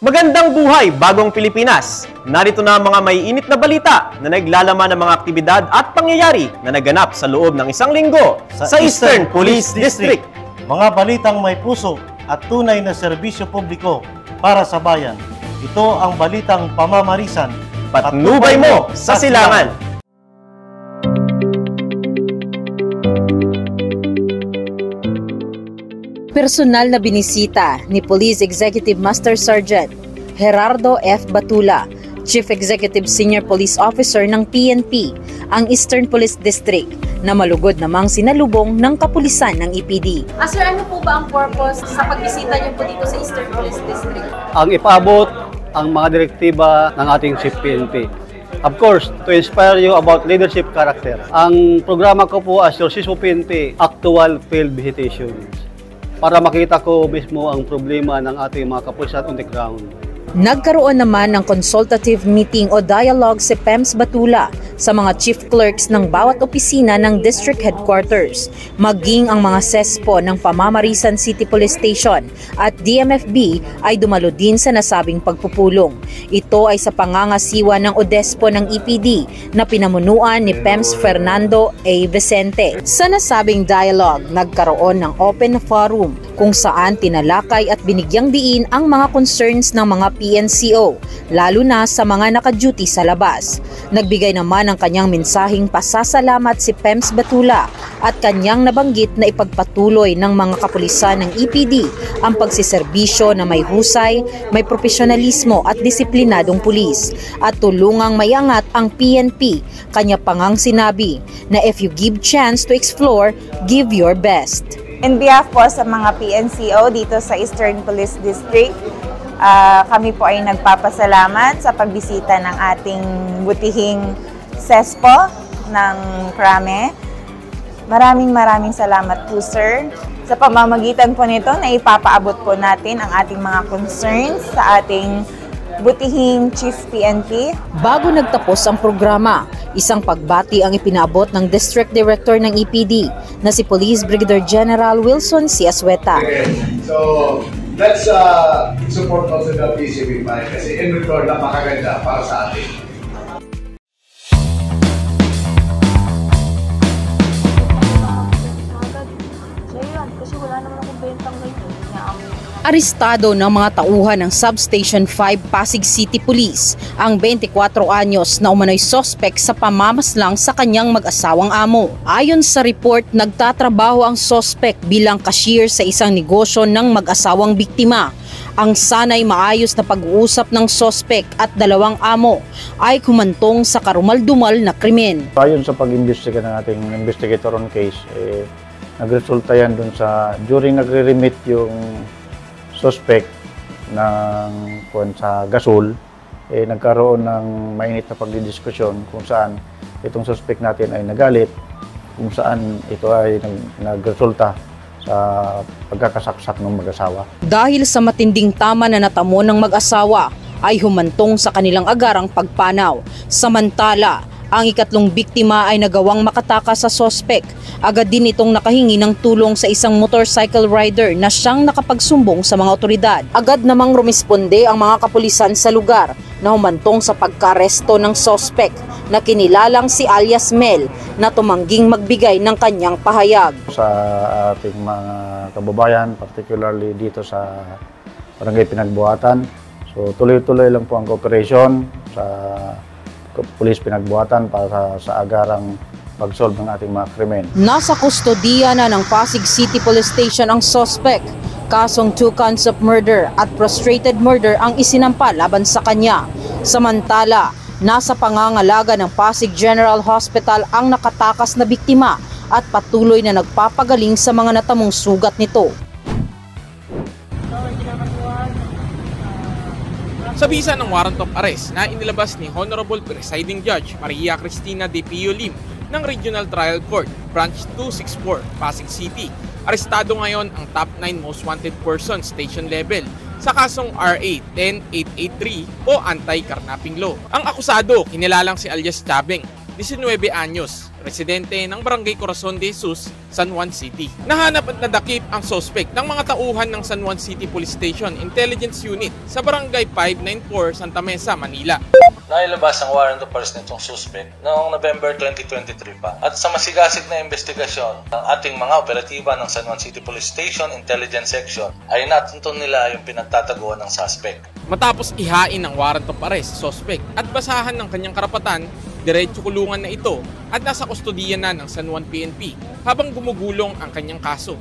Magandang buhay, bagong Pilipinas! Narito na ang mga maiinit na balita na naglalaman ng mga aktibidad at pangyayari na naganap sa loob ng isang linggo sa Eastern Police District. Mga balitang may puso at tunay na serbisyo publiko para sa bayan. Ito ang balitang pamamarisan. Patnubay mo sa silangan! Personal na binisita ni Police Executive Master Sergeant Gerardo F. Batula, Chief Executive Senior Police Officer ng PNP, ang Eastern Police District na malugod namang sinalubong ng kapulisan ng EPD. Sir, ano po ba ang purpose sa pagbisita niyo po dito sa Eastern Police District? Ang ipaabot ang mga direktiba ng ating Chief PNP. Of course, to inspire you about leadership character. Ang programa ko po as your CISO PNP, actual field visitations, para makita ko mismo ang problema ng ating mga kapulisan on the ground. Nagkaroon naman ng consultative meeting o dialogue si PEMS Batula sa mga chief clerks ng bawat opisina ng district headquarters, maging ang mga SESPO ng Pamamarisan City Police Station at DMFB ay dumalo din sa nasabing pagpupulong. Ito ay sa pangangasiwa ng ODESPO ng EPD na pinamunuan ni PEMS Fernando A. Vicente. Sa nasabing dialogue, nagkaroon ng open forum kung saan tinalakay at binigyang diin ang mga concerns ng mga PNCO, lalo na sa mga naka-duty sa labas. Nagbigay naman ng kanyang mensaheng pasasalamat si PEMS Batula at kanyang nabanggit na ipagpatuloy ng mga kapulisan ng EPD ang pagsiserbisyo na may husay, may profesionalismo at disiplinadong pulis at tulungang maiangat ang PNP. Kanya pangang sinabi na if you give chance to explore, give your best. In behalf po sa mga PNCO dito sa Eastern Police District, kami po ay nagpapasalamat sa pagbisita ng ating butihing SESPO ng Krame. Maraming salamat po, sir. Sa pamamagitan po nito na ipapaabot po natin ang ating mga concerns sa ating butihing Chief PNP. Bago nagtapos ang programa, isang pagbati ang ipinaabot ng District Director ng EPD na si Police Brigadier General Wilson C. Asweta. So, let's support also the PCB kasi in return napakaganda para sa atin. Arestado ng mga tauhan ng Substation 5 Pasig City Police ang 24 anyos na umano'y sospek sa pamamaslang sa kanyang mag-asawang amo. Ayon sa report, nagtatrabaho ang sospek bilang cashier sa isang negosyo ng mag-asawang biktima. Ang sanay maayos na pag-uusap ng sospek at dalawang amo ay kumantong sa karumal-dumal na krimen. Ayon sa pag-imbestiga ng ating investigator on case, nagresulta yan dun sa, during nagre-remit yung suspect sa gasol, nagkaroon ng mainit na pagdidiskusyon kung saan itong suspect natin ay nagalit, kung saan ito ay nagresulta sa pagkakasaksak ng mag-asawa. Dahil sa matinding tama na natamo ng mag-asawa, ay humantong sa kanilang agarang pagpanaw. Samantala, ang ikatlong biktima ay nagawang makatakas sa sospek. Agad din itong nakahingi ng tulong sa isang motorcycle rider na siyang nakapagsumbong sa mga otoridad. Agad namang rumisponde ang mga kapulisan sa lugar na humantong sa pagkaresto ng sospek na kinilalang si alias Mel na tumangging magbigay ng kanyang pahayag. Sa ating mga kababayan, particularly dito sa Barangay Pinagbuhatan, so tuloy-tuloy lang po ang cooperation sa Police Pinagbuhatan para sa agarang pag-solve ng ating mga krimen. Nasa kustodiya na ng Pasig City Police Station ang suspect. Kasong 2 counts of murder at frustrated murder ang isinampa laban sa kanya. Samantala, nasa pangangalaga ng Pasig General Hospital ang nakatakas na biktima at patuloy na nagpapagaling sa mga natamong sugat nito. Sa bisa ng warrant of arrest na inilabas ni Honorable Presiding Judge Maria Cristina De Pio Lim ng Regional Trial Court, Branch 264, Pasig City, arestado ngayon ang top 9 most wanted persons station level sa kasong RA 10883 o Anti-Carnapping Law. Ang akusado, kinilalang si alias Chabeng, 19 anyos, residente ng Barangay Corazon de Jesus, San Juan City. Nahanap at nadakip ang suspect ng mga tauhan ng San Juan City Police Station Intelligence Unit sa Barangay 594, Santa Mesa, Manila. Nailabas ang warrant of arrest nitong suspect noong November 2023 pa. At sa masigasig na investigasyon ng ating mga operatiba ng San Juan City Police Station Intelligence Section ay natunton nila yung pinagtataguan ng suspect. Matapos ihain ng warrant of arrest sa suspect at basahan ng kanyang karapatan, diretso kulungan na ito at nasa kustodiya na ng San Juan PNP habang gumugulong ang kanyang kaso.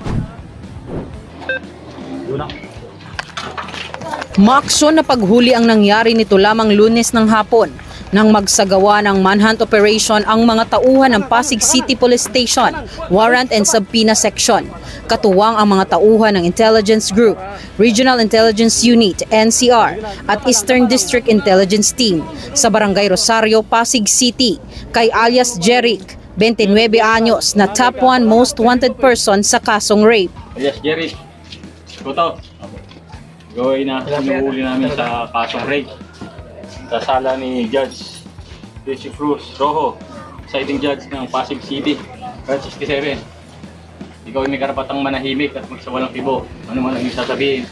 Maaksyon na paghuli ang nangyari nito lamang Lunes ng hapon nang magsagawa ng manhunt operation ang mga tauhan ng Pasig City Police Station, Warrant and Subpoena Section. Katuwang ang mga tauhan ng Intelligence Group, Regional Intelligence Unit, NCR, at Eastern District Intelligence Team sa Barangay Rosario, Pasig City, kay alias Jeric, 29 anyos, na top 1 most wanted person sa kasong rape. Alias Jeric, ito. Gawin na sinuhuli namin sa kasong rape sa sala ni Judge Richie Cruz Rojo, citing judge ng Pasig City, Branch 67. Ikaw ay may karapatang manahimik at magsawalang kibo. Ano man ang sasabihin,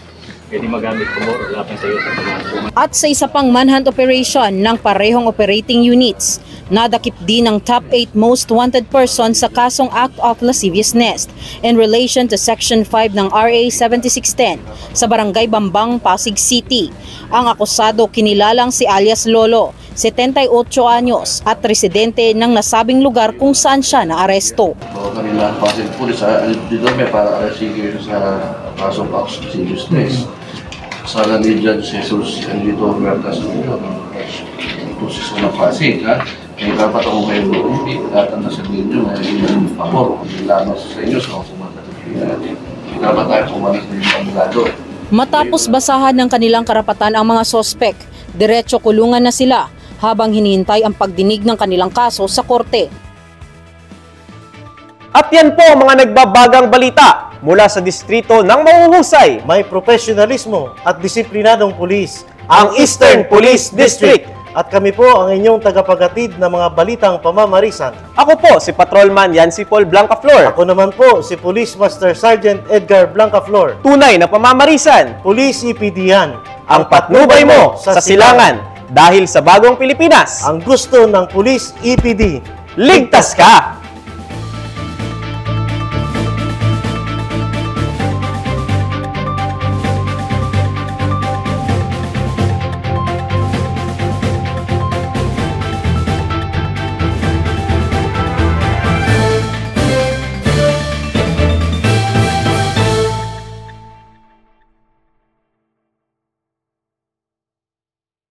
pwede magamit ko or laban sa iyo sa pagmamahal. At sa isa pang manhunt operation ng parehong operating units, nadakip din ang top 8 most wanted person sa kasong act of lasciviousness in relation to Section 5 ng RA 7610 sa Barangay Bambang, Pasig City. Ang akusado kinilalang si alias Lolo, 78 anyos at residente ng nasabing lugar kung saan siya naaresto. Kanila ang Pasig Police, dito may para alasige sa kasong act of lasciviousness. Sala ni Judge Jesus dito Huertas ito sa Sala Pasig, ha? May dapat ako kayo hindi datang na sa ninyo na yung pabor, hindi lamang sa inyo sa kusumatag. Dapat tayo pumanas na yung pangilado. Matapos basahan ng kanilang karapatan ang mga sospek, diretso kulungan na sila habang hinihintay ang pagdinig ng kanilang kaso sa korte. At yan po ang mga nagbabagang balita mula sa distrito ng mahuhusay. May profesionalismo at disiplinadong pulis, Ang Eastern Police District. At kami po ang inyong tagapaghatid ng mga balitang pamamarisan. Ako po si Patrolman Yancy Paul Blancaflor. Ako naman po si Police Master Sergeant Edgar Blancaflor. Tunay na pamamarisan. Police EPD yan. Ang patnubay mo sa silangan. Dahil sa bagong Pilipinas, ang gusto ng Police EPD, ligtas ka!